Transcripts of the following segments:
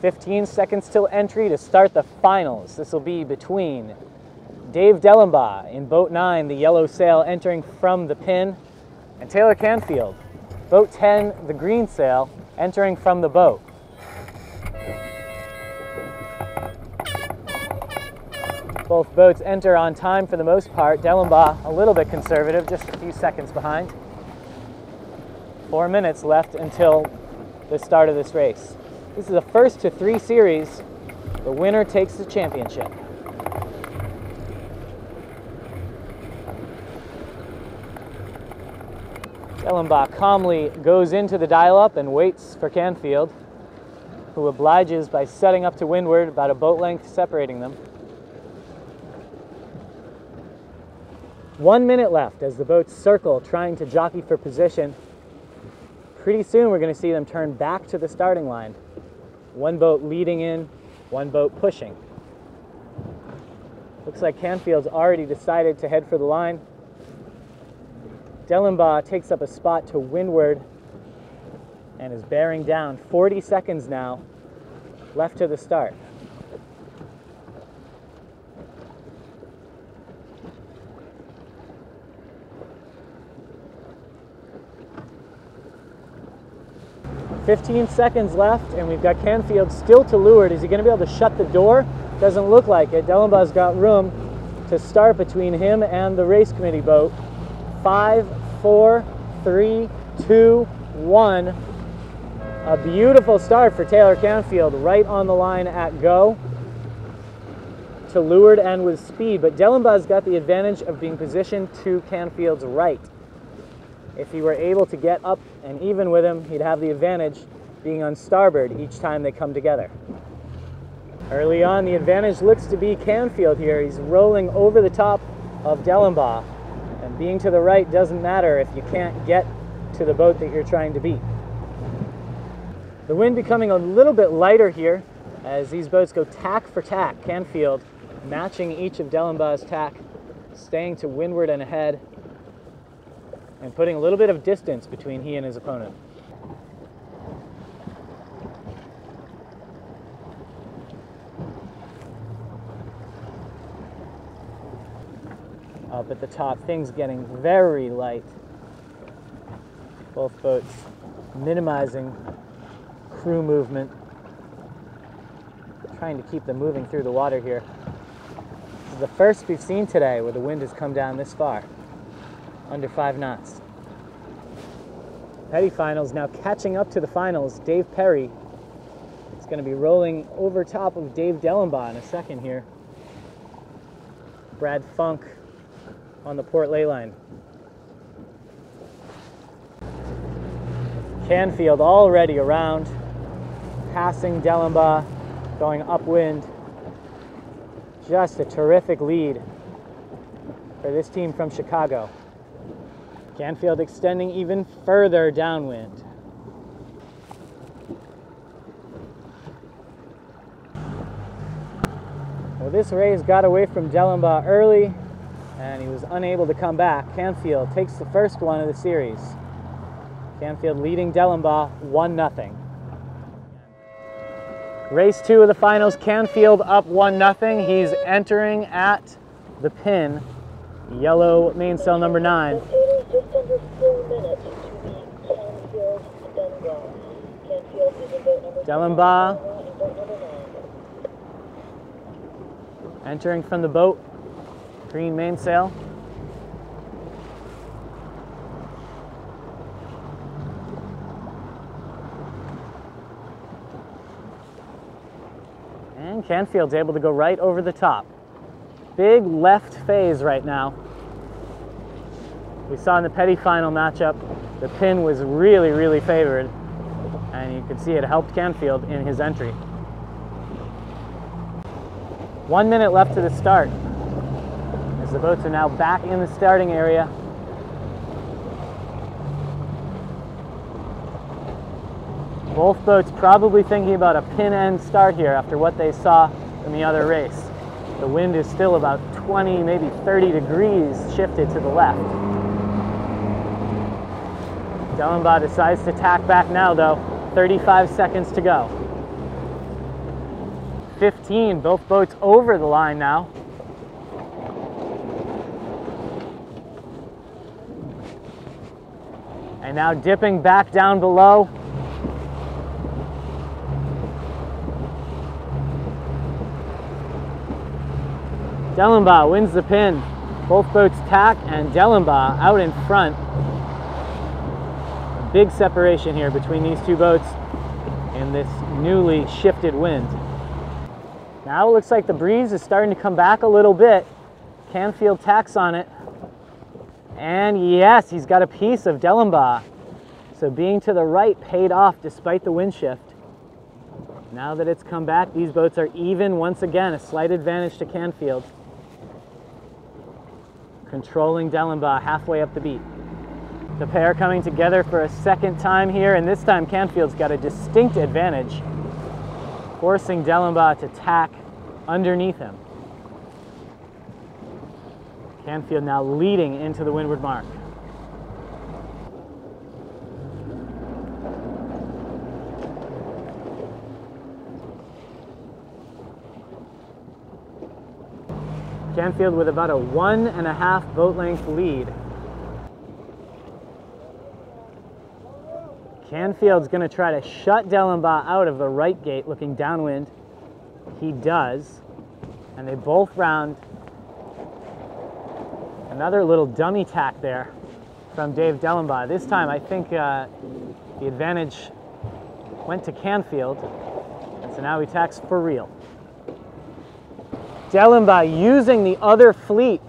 15 seconds till entry to start the finals. This will be between Dave Dellenbaugh in boat 9, the yellow sail, entering from the pin, and Taylor Canfield, boat 10, the green sail, entering from the boat. Both boats enter on time for the most part. Dellenbaugh a little bit conservative, just a few seconds behind. 4 minutes left until the start of this race. This is the first to 3 series. The winner takes the championship. Dellenbaugh calmly goes into the dial-up and waits for Canfield, who obliges by setting up to windward, about a boat length separating them. 1 minute left as the boats circle, trying to jockey for position. Pretty soon we're going to see them turn back to the starting line. One boat leading in, one boat pushing. Looks like Canfield's already decided to head for the line. Dellenbaugh takes up a spot to windward and is bearing down. 40 seconds now left to the start. "15 seconds left, and we've got Canfield still to leeward. Is he going to be able to shut the door? Doesn't look like it. Dellenbaugh's got room to start between him and the race committee boat. 5, 4, 3, 2, 1. A beautiful start for Taylor Canfield, right on the line at go, to leeward and with speed. But Dellenbaugh's got the advantage of being positioned to Canfield's right. If he were able to get up and even with him, he'd have the advantage being on starboard each time they come together. Early on, the advantage looks to be Canfield here. He's rolling over the top of Dellenbaugh, and being to the right doesn't matter if you can't get to the boat that you're trying to beat. The wind becoming a little bit lighter here as these boats go tack for tack. Canfield matching each of Dellenbaugh's tack, staying to windward and ahead, and putting a little bit of distance between he and his opponent. Up at the top, things getting very light. Both boats minimizing crew movement, trying to keep them moving through the water here. This is the first we've seen today where the wind has come down this far, under 5 knots. Petty finals now catching up to the finals. Dave Perry is going to be rolling over top of Dave Dellenbaugh in a second here. Brad Funk on the port ley line. Canfield already around, passing Dellenbaugh, going upwind. Just a terrific lead for this team from Chicago. Canfield extending even further downwind. Well, this race got away from Dellenbaugh early, and he was unable to come back. Canfield takes the first one of the series. Canfield leading Dellenbaugh 1-0. Race 2 of the finals, Canfield up 1-0. He's entering at the pin, yellow mainsail number 9. Just under 4 minutes to be Canfield and Dellenbaugh. Canfield is in boat number Dellenbaugh 9 and boat number 9. entering from the boat, green mainsail. And Canfield's able to go right over the top. Big left phase right now. We saw in the Petty final matchup, the pin was really, really favored, and you could see it helped Canfield in his entry. 1 minute left to the start, as the boats are now back in the starting area. Both boats probably thinking about a pin end start here after what they saw in the other race. The wind is still about 20, maybe 30 degrees shifted to the left. Dellenbaugh decides to tack back now though. 35 seconds to go. 15, both boats over the line now. And now dipping back down below. Dellenbaugh wins the pin. Both boats tack and Dellenbaugh out in front. A big separation here between these two boats in this newly shifted wind. Now it looks like the breeze is starting to come back a little bit. Canfield tacks on it. And yes, he's got a piece of Dellenbaugh. So being to the right paid off despite the wind shift. Now that it's come back, these boats are even once again, a slight advantage to Canfield. Controlling Dellenbaugh halfway up the beat. The pair coming together for a second time here, and this time Canfield's got a distinct advantage, forcing Dellenbaugh to tack underneath him. Canfield now leading into the windward mark. Canfield with about a 1.5 boat length lead. Canfield's going to try to shut Dellenbaugh out of the right gate looking downwind. He does. And they both round. Another little dummy tack there from Dave Dellenbaugh. This time I think the advantage went to Canfield. And so now he tacks for real. Dellenbaugh using the other fleet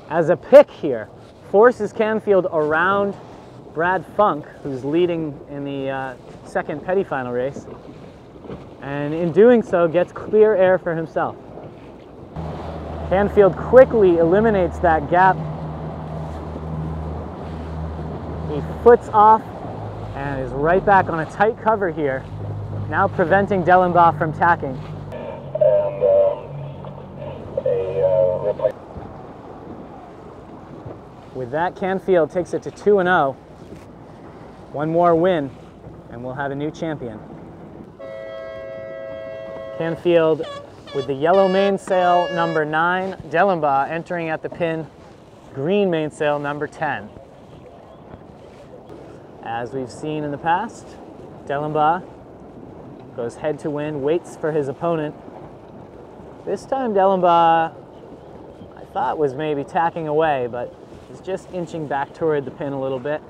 as a pick here, forces Canfield around Brad Funk, who's leading in the second petty final race, and in doing so gets clear air for himself. Canfield quickly eliminates that gap. He foots off and is right back on a tight cover here, now preventing Dellenbaugh from tacking. With that, Canfield takes it to 2-0. One more win, and we'll have a new champion. Canfield with the yellow mainsail number 9, Dellenbaugh entering at the pin, green mainsail number 10. As we've seen in the past, Dellenbaugh goes head to wind, waits for his opponent. This time Dellenbaugh, I thought, was maybe tacking away, but he's just inching back toward the pin a little bit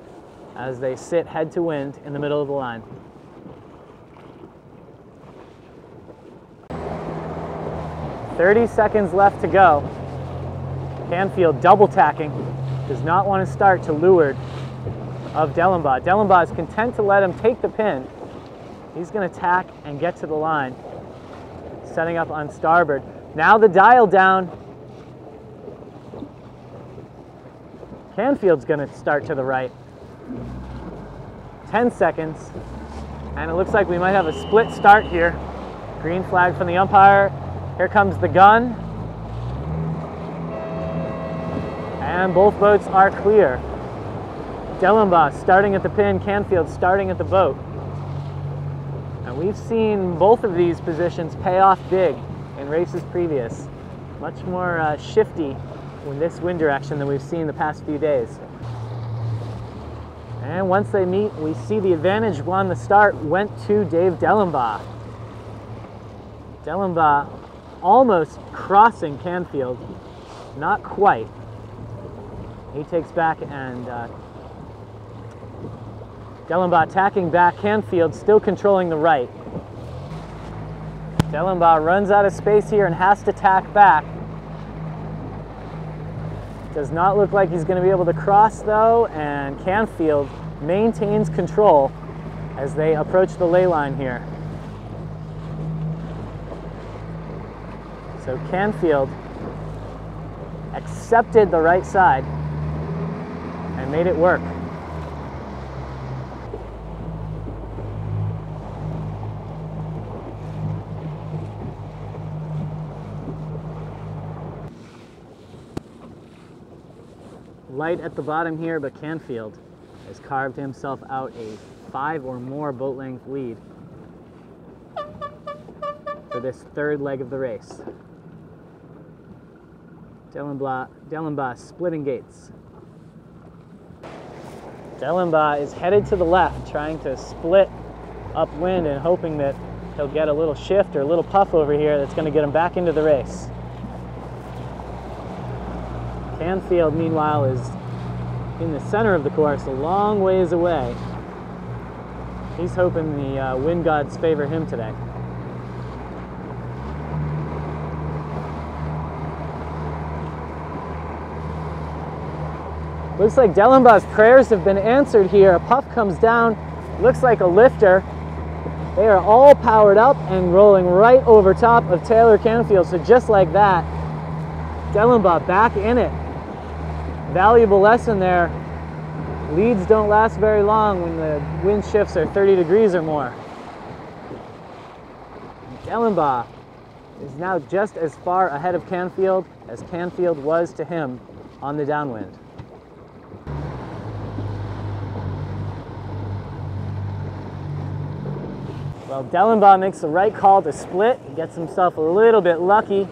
as they sit head to wind in the middle of the line. "30 seconds left to go. Canfield double tacking. Does not want to start to leeward of Dellenbaugh. Dellenbaugh is content to let him take the pin. He's going to tack and get to the line. Setting up on starboard. Now the dial down. Canfield's going to start to the right. 10 seconds. And it looks like we might have a split start here. Green flag from the umpire. Here comes the gun. And both boats are clear. Dellenbaugh starting at the pin, Canfield starting at the boat. And we've seen both of these positions pay off big in races previous. Much more shifty in this wind direction than we've seen the past few days. And once they meet, we see the advantage on the start went to Dave Dellenbaugh. Dellenbaugh almost crossing Canfield, not quite. He takes back and Dellenbaugh tacking back, Canfield still controlling the right. Dellenbaugh runs out of space here and has to tack back. Does not look like he's going to be able to cross though, and Canfield maintains control as they approach the ley line here. So Canfield accepted the right side and made it work. Light at the bottom here, but Canfield has carved himself out a 5 or more boat length lead. for this third leg of the race. Dellenbaugh splitting gates. Dellenbaugh is headed to the left, trying to split upwind and hoping that he'll get a little shift or a little puff over here that's going to get him back into the race. Canfield, meanwhile, is in the center of the course, a long ways away. He's hoping the wind gods favor him today. Looks like Dellenbaugh's prayers have been answered here. A puff comes down, looks like a lifter. They are all powered up and rolling right over top of Taylor Canfield. So just like that, Dellenbaugh back in it. Valuable lesson there. Leads don't last very long when the wind shifts are 30 degrees or more. Dellenbaugh is now just as far ahead of Canfield as Canfield was to him on the downwind. Well, Dellenbaugh makes the right call to split. He gets himself a little bit lucky.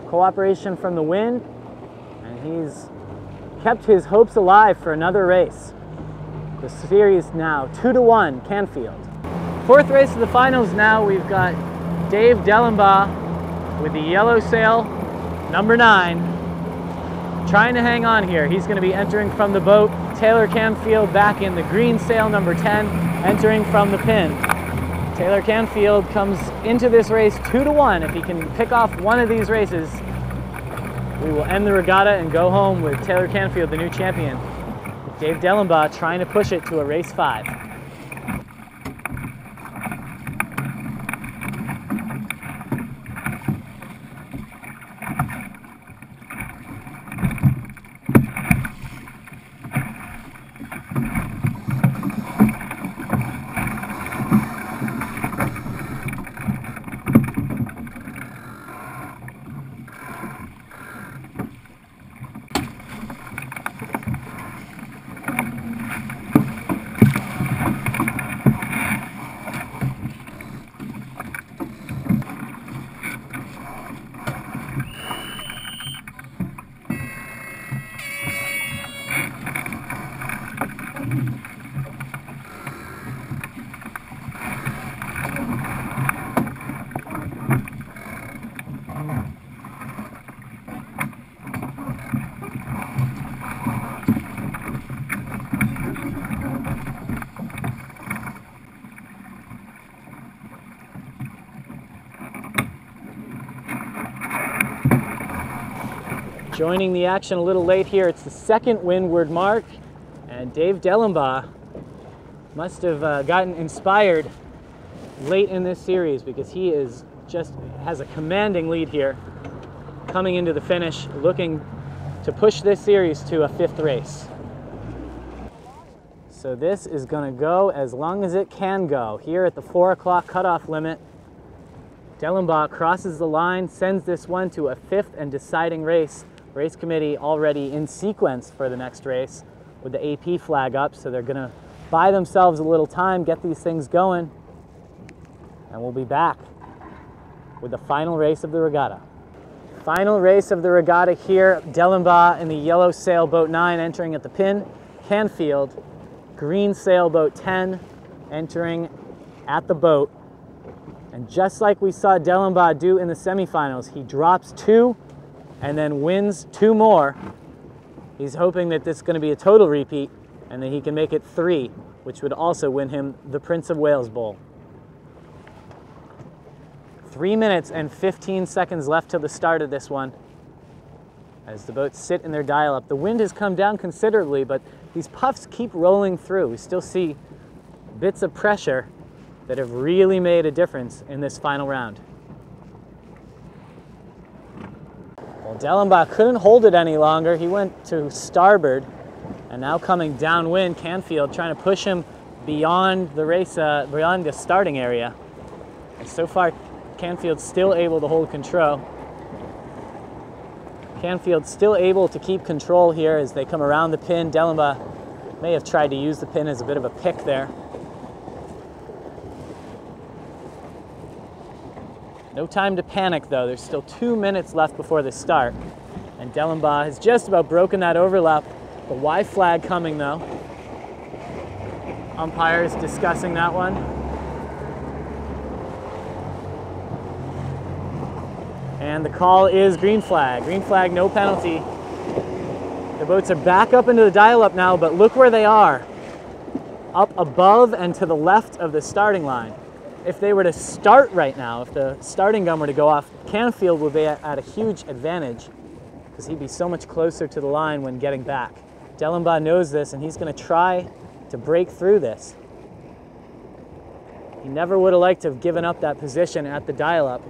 Cooperation from the wind, and he's kept his hopes alive for another race. The series now 2-1 Canfield. Fourth race of the finals now. We've got Dave Dellenbaugh with the yellow sail, number 9, trying to hang on here. He's going to be entering from the boat. Taylor Canfield back in the green sail, number 10, entering from the pin. Taylor Canfield comes into this race 2-1. If he can pick off one of these races, we will end the regatta and go home with Taylor Canfield, the new champion. Dave Dellenbaugh trying to push it to a race 5. Joining the action a little late here, it's the second windward mark, and Dave Dellenbaugh must have gotten inspired late in this series because he is has a commanding lead here coming into the finish, looking to push this series to a 5th race. So this is going to go as long as it can go. Here at the 4 o'clock cutoff limit, Dellenbaugh crosses the line, sends this one to a 5th and deciding race. Race committee already in sequence for the next race with the AP flag up, so they're going to buy themselves a little time, get these things going, and we'll be back with the final race of the regatta. Final race of the regatta here. Dellenbaugh in the yellow sailboat 9 entering at the pin. Canfield, green sailboat 10 entering at the boat. And just like we saw Dellenbaugh do in the semifinals, he drops 2 and then wins 2 more. He's hoping that this is going to be a total repeat and that he can make it 3, which would also win him the Prince of Wales Bowl. 3 minutes and 15 seconds left till the start of this one as the boats sit in their dial-up. The wind has come down considerably, but these puffs keep rolling through. We still see bits of pressure that have really made a difference in this final round. Well, Dellenbaugh couldn't hold it any longer. He went to starboard, and now coming downwind, Canfield trying to push him beyond the race, beyond the starting area. And so far, Canfield's still able to hold control. Canfield's still able to keep control here as they come around the pin. Dellenbaugh may have tried to use the pin as a bit of a pick there. No time to panic though. There's still 2 minutes left before the start. And Dellenbaugh has just about broken that overlap. The Y flag coming though. Umpires discussing that one. And the call is green flag. Green flag, no penalty. The boats are back up into the dial-up now, but look where they are. Up above and to the left of the starting line. If they were to start right now, if the starting gun were to go off, Canfield would be at a huge advantage because he'd be so much closer to the line when getting back. Dellenbaugh knows this and he's going to try to break through this. He never would have liked to have given up that position at the dial-up,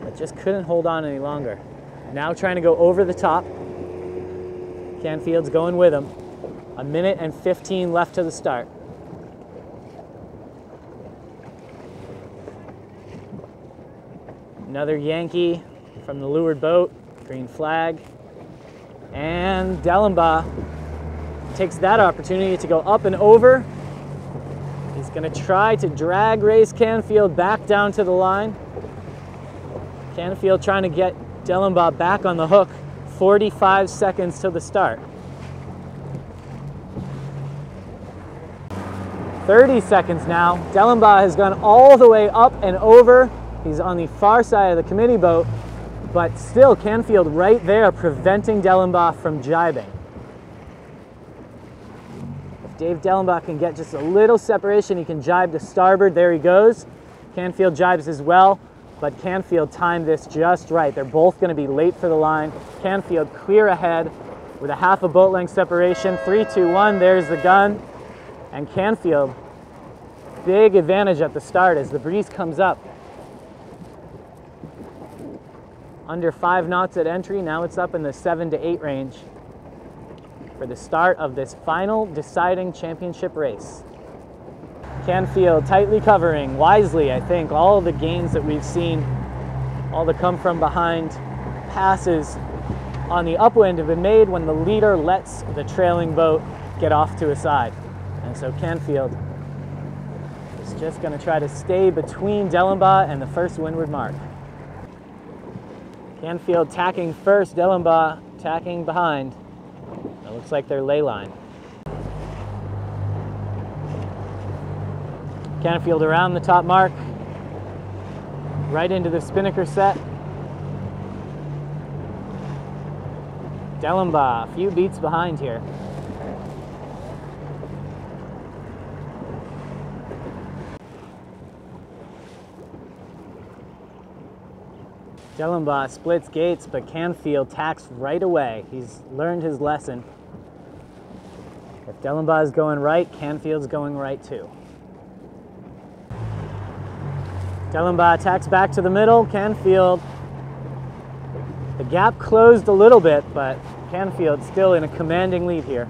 but just couldn't hold on any longer. Now trying to go over the top. Canfield's going with him. 1 minute and 15 left to the start. Another Yankee from the leeward boat, green flag. And Dellenbaugh takes that opportunity to go up and over. He's going to try to drag race Canfield back down to the line. Canfield trying to get Dellenbaugh back on the hook. 45 seconds to the start. 30 seconds now. Dellenbaugh has gone all the way up and over. He's on the far side of the committee boat, but still Canfield right there preventing Dellenbaugh from jibing. If Dave Dellenbaugh can get just a little separation, he can jibe to starboard. There he goes. Canfield jibes as well, but Canfield timed this just right. They're both going to be late for the line. Canfield clear ahead with a half a boat length separation. 3, 2, 1, there's the gun. And Canfield, big advantage at the start as the breeze comes up. Under 5 knots at entry, now it's up in the 7 to 8 range for the start of this final deciding championship race. Canfield tightly covering, wisely I think, all of the gains that we've seen, all the come from behind passes on the upwind have been made when the leader lets the trailing boat get off to a side. And so Canfield is just going to try to stay between Dellenbaugh and the first windward mark. Canfield tacking first, Dellenbaugh tacking behind. It looks like their ley line. Canfield around the top mark, right into the spinnaker set. Dellenbaugh a few beats behind here. Dellenbaugh splits gates, but Canfield tacks right away. He's learned his lesson. If Dellenbaugh is going right, Canfield's going right too. Dellenbaugh tacks back to the middle. Canfield, the gap closed a little bit, but Canfield still in a commanding lead here.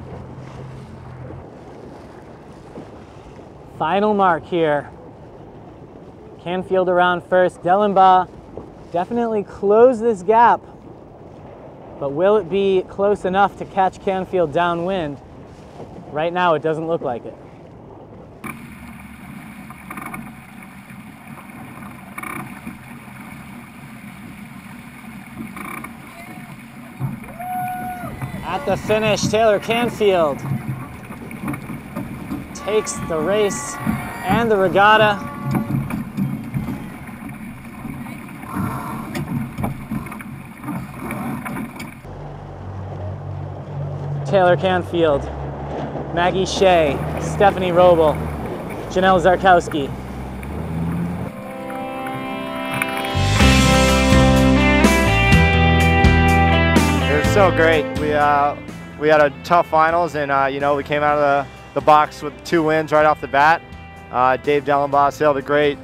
Final mark here. Canfield around first. Dellenbaugh definitely close this gap, but will it be close enough to catch Canfield downwind? Right now, it doesn't look like it. At the finish, Taylor Canfield takes the race and the regatta. Taylor Canfield, Maggie Shea, Stephanie Roble, Janelle Zarkowski. It was so great. We had a tough finals, and you know, we came out of the box with 2 wins right off the bat. Dave Dellenbaugh sailed a great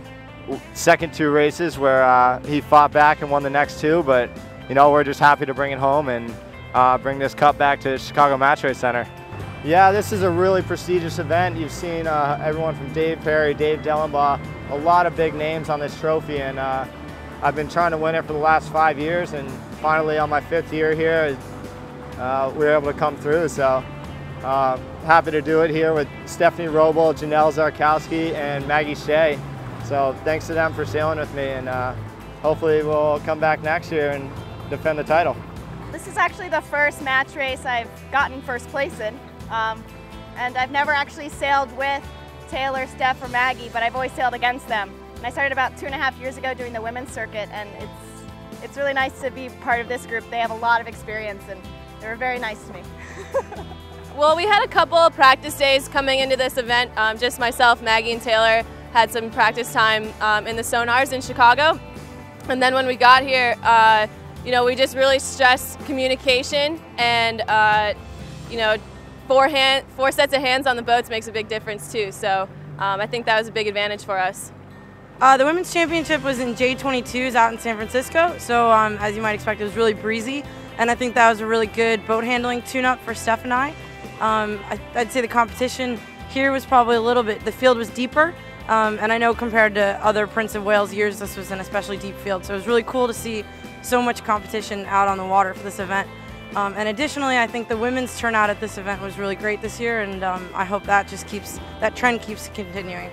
second 2 races where he fought back and won the next 2, but you know, we're just happy to bring it home and bring this cup back to Chicago Match Race Center. Yeah, this is a really prestigious event. You've seen everyone from Dave Perry, Dave Dellenbaugh, a lot of big names on this trophy, and I've been trying to win it for the last 5 years, and finally on my 5th year here, we were able to come through. So happy to do it here with Stephanie Roble, Janelle Zarkowski, and Maggie Shea. So thanks to them for sailing with me, and hopefully we'll come back next year and defend the title. This is actually the first match race I've gotten first place in, and I've never actually sailed with Taylor, Steph, or Maggie, but I've always sailed against them. And I started about 2.5 years ago doing the women's circuit, and it's really nice to be part of this group. They have a lot of experience, and they were very nice to me. Well, we had a couple of practice days coming into this event. Just myself, Maggie, and Taylor had some practice time in the sonars in Chicago. And then when we got here, you know, we just really stressed communication, and you know, four sets of hands on the boats makes a big difference too. So I think that was a big advantage for us. The women's championship was in J22s out in San Francisco, so as you might expect, it was really breezy, and I think that was a really good boat handling tune-up for Steph and I. I'd say the competition here was probably a little bit, the field was deeper, and I know compared to other Prince of Wales years, this was an especially deep field, so it was really cool to see so much competition out on the water for this event. And additionally, I think the women's turnout at this event was really great this year, and I hope that trend keeps continuing.